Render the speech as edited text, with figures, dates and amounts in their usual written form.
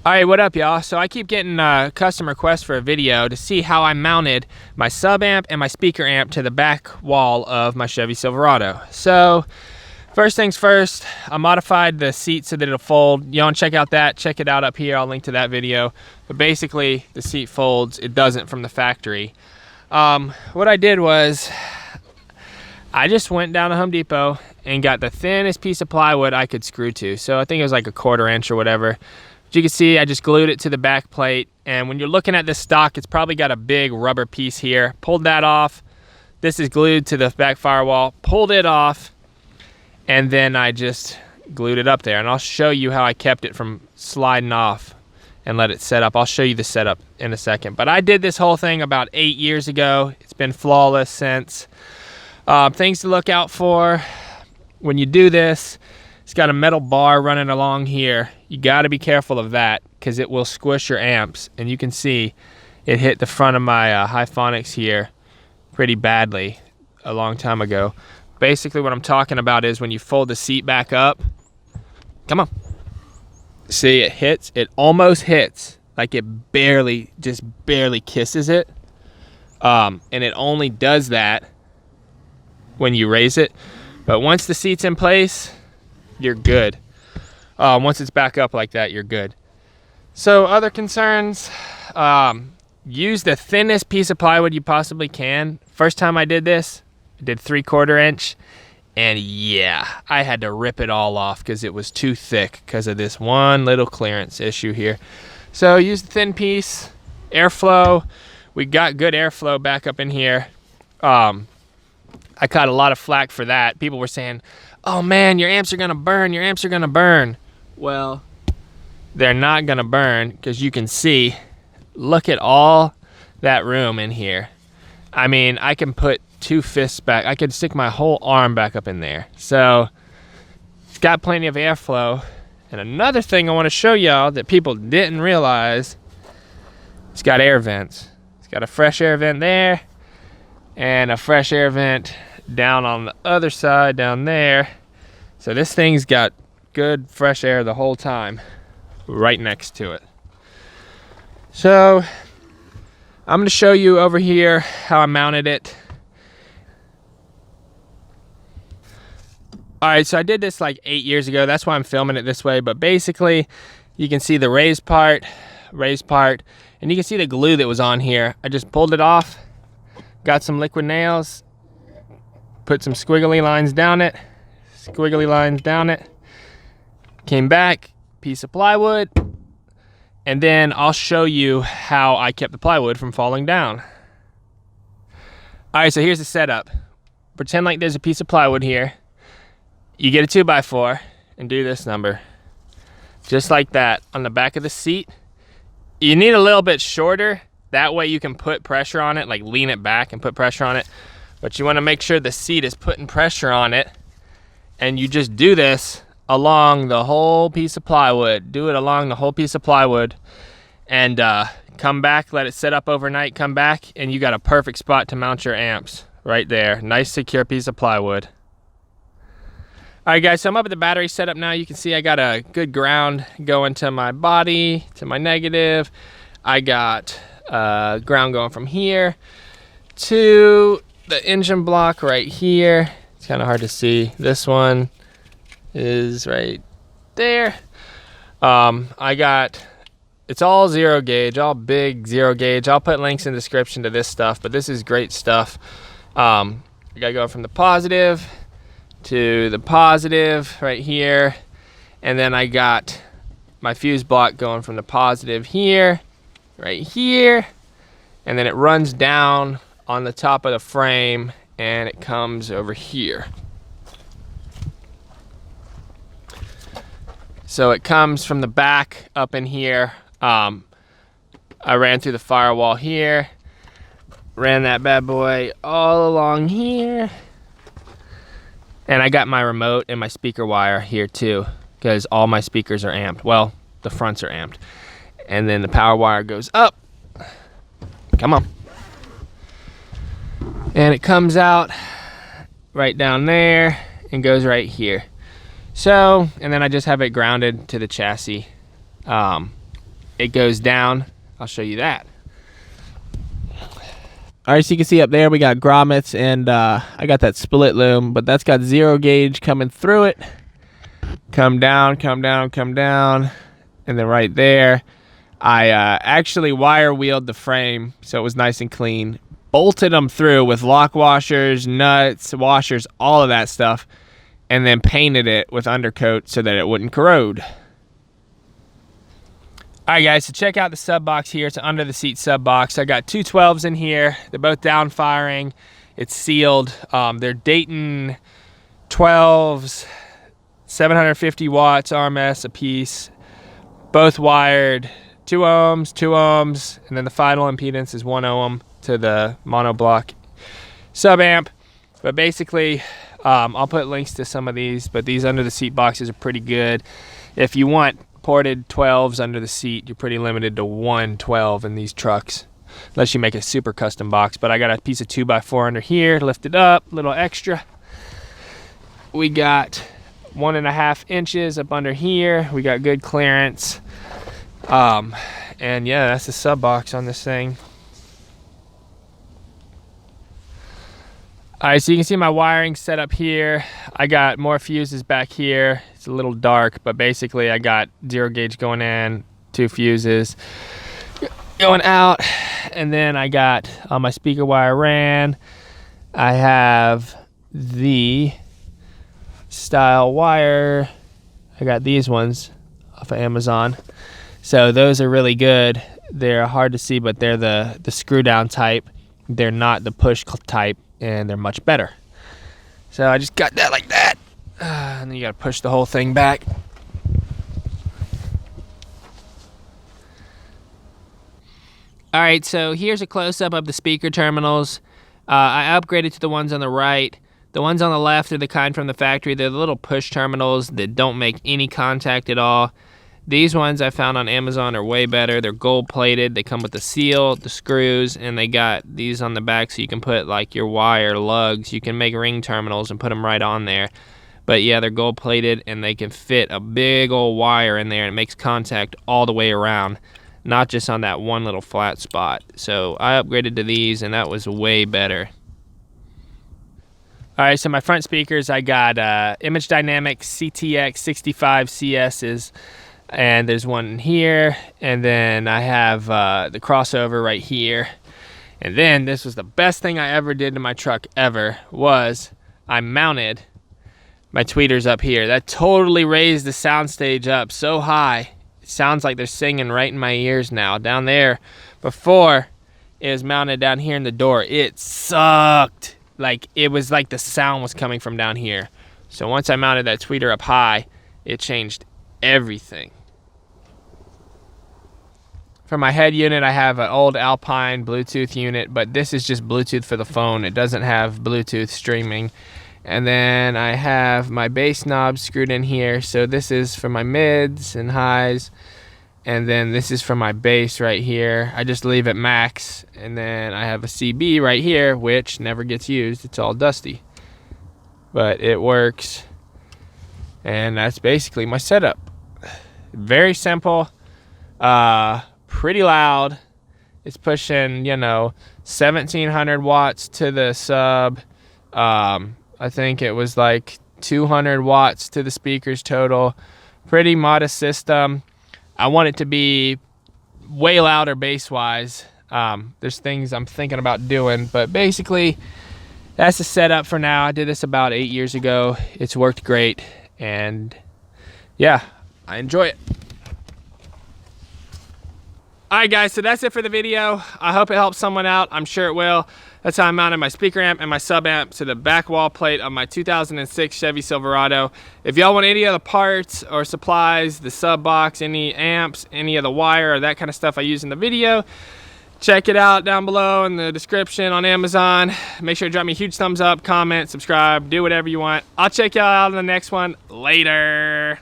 Alright, what up y'all? So I keep getting custom requests for a video to see how I mounted my sub amp and my speaker amp to the back wall of my Chevy Silverado. So first things first, I modified the seat so that it'll fold. You want to check out that, check it out up here. I'll link to that video. But basically the seat folds, it doesn't from the factory. What I did was I just went down to Home Depot and got the thinnest piece of plywood I could screw to. So I think it was like a 1/4 inch or whatever. As you can see, I just glued it to the back plate, and when you're looking at this stock, it's probably got a big rubber piece here. Pulled that off. This is glued to the back firewall. Pulled it off, and then I just glued it up there, and I'll show you how I kept it from sliding off and let it set up. I'll show you the setup in a second, but I did this whole thing about 8 years ago. It's been flawless since. Things to look out for when you do this: it's got a metal bar running along here. You got to be careful of that because it will squish your amps. And you can see it hit the front of my Hifonics here pretty badly a long time ago. Basically what I'm talking about is when you fold the seat back up, come on. See, it hits, it almost hits, like it barely, just barely kisses it. And it only does that when you raise it. But once the seat's in place, you're good. Once it's back up like that, you're good. So other concerns, use the thinnest piece of plywood you possibly can. First time I did this, I did 3/4 inch, and yeah, I had to rip it all off because it was too thick because of this one little clearance issue here. So use the thin piece. Airflow, we got good airflow back up in here. I caught a lot of flack for that. People were saying, oh man, your amps are gonna burn, your amps are gonna burn. Well, they're not gonna burn because you can see, look at all that room in here. I mean, I can put 2 fists back. I could stick my whole arm back up in there. So it's got plenty of airflow. And another thing I wanna show y'all that people didn't realize, it's got air vents. It's got a fresh air vent there and a fresh air vent down on the other side down there. So this thing's got good fresh air the whole time right next to it. So I'm going to show you over here how I mounted it. Alright, so I did this like 8 years ago. That's why I'm filming it this way. But basically, you can see the raised part, and you can see the glue that was on here. I just pulled it off, got some liquid nails, put some squiggly lines down it, came back, piece of plywood, and then I'll show you how I kept the plywood from falling down. Alright, so here's the setup. Pretend like there's a piece of plywood here. You get a 2x4 and do this number. Just like that on the back of the seat. You need a little bit shorter. That way you can put pressure on it, like lean it back and put pressure on it. But you want to make sure the seat is putting pressure on it. And you just do this along the whole piece of plywood. Do it along the whole piece of plywood. And come back, let it set up overnight, come back, and you got a perfect spot to mount your amps right there. Nice secure piece of plywood. Alright guys, so I'm up at the battery setup now. You can see I got a good ground going to my body, to my negative. I got ground going from here to the engine block right here. It's kind of hard to see. This one is right there. It's all 0 gauge, all big 0 gauge. I'll put links in the description to this stuff, but this is great stuff. I gotta go from the positive to the positive right here, and then I got my fuse block going from the positive here, right here, and then it runs down on the top of the frame and it comes over here. So it comes from the back up in here. I ran through the firewall here, ran that bad boy all along here, and I got my remote and my speaker wire here too, because all my speakers are amped. Well, the fronts are amped. And then the power wire goes up. Come on. And it comes out right down there and goes right here. So, and then I just have it grounded to the chassis. it goes down. I'll show you that. All right, so you can see up there we got grommets, and I got that split loom, but that's got 0 gauge coming through it. Come down, come down, come down, and then right there, I actually wire wheeled the frame so it was nice and clean. Bolted them through with lock washers, nuts, washers, all of that stuff, and then painted it with undercoat so that it wouldn't corrode. All right, guys, so check out the sub box here. It's an under the seat sub box. I got two 12s in here. They're both down firing. It's sealed. They're Dayton 12s, 750 watts RMS a piece. Both wired 2 ohms, 2 ohms, and then the final impedance is 1 ohm to the monoblock sub amp. But basically, I'll put links to some of these, but these under the seat boxes are pretty good. If you want ported 12s under the seat, you're pretty limited to 1 12 in these trucks, unless you make a super custom box. But I got a piece of 2x4 under here, lift it up, little extra. We got 1.5 inches up under here. We got good clearance. And yeah, that's the sub box on this thing. All right, so you can see my wiring set up here. I got more fuses back here. It's a little dark, but basically I got 0 gauge going in, 2 fuses going out, and then I got my speaker wire ran. I have the style wire. I got these ones off of Amazon. So those are really good. They're hard to see, but they're the screw down type. They're not the push type, and they're much better. So I just got that like that. And then you gotta push the whole thing back. All right, so here's a close-up of the speaker terminals. I upgraded to the ones on the right. The ones on the left are the kind from the factory. They're the little push terminals that don't make any contact at all. These ones I found on Amazon are way better. They're gold-plated. They come with the seal, the screws, and they got these on the back so you can put like your wire lugs. You can make ring terminals and put them right on there. But yeah, they're gold-plated, and they can fit a big old wire in there, and it makes contact all the way around, not just on that one little flat spot. So I upgraded to these, and that was way better. All right, so my front speakers, I got Image Dynamics CTX 65 CS's. And there's one here, and then I have the crossover right here. And then this was the best thing I ever did to my truck ever, was I mounted my tweeters up here. That totally raised the soundstage up so high. It sounds like they're singing right in my ears now. Down there, before it was mounted down here in the door, it sucked. Like, it was like the sound was coming from down here. So once I mounted that tweeter up high, it changed everything. For my head unit, I have an old Alpine Bluetooth unit, but this is just Bluetooth for the phone. It doesn't have Bluetooth streaming. And then I have my bass knob screwed in here. So this is for my mids and highs. And then this is for my bass right here. I just leave it max. And then I have a CB right here, which never gets used. It's all dusty. But it works. And that's basically my setup. Very simple. Pretty loud. It's pushing, 1700 watts to the sub. I think it was like 200 watts to the speakers total. Pretty modest system. I want it to be way louder bass wise. There's things I'm thinking about doing, but basically that's the setup for now. I did this about 8 years ago. It's worked great, and yeah, I enjoy it. Alright guys, so that's it for the video. I hope it helps someone out. I'm sure it will. That's how I mounted my speaker amp and my sub amp to the back wall plate of my 2006 Chevy Silverado. If y'all want any other parts or supplies, the sub box, any amps, any of the wire or that kind of stuff I use in the video, check it out down below in the description on Amazon. Make sure to drop me a huge thumbs up, comment, subscribe, do whatever you want. I'll check y'all out in the next one. Later.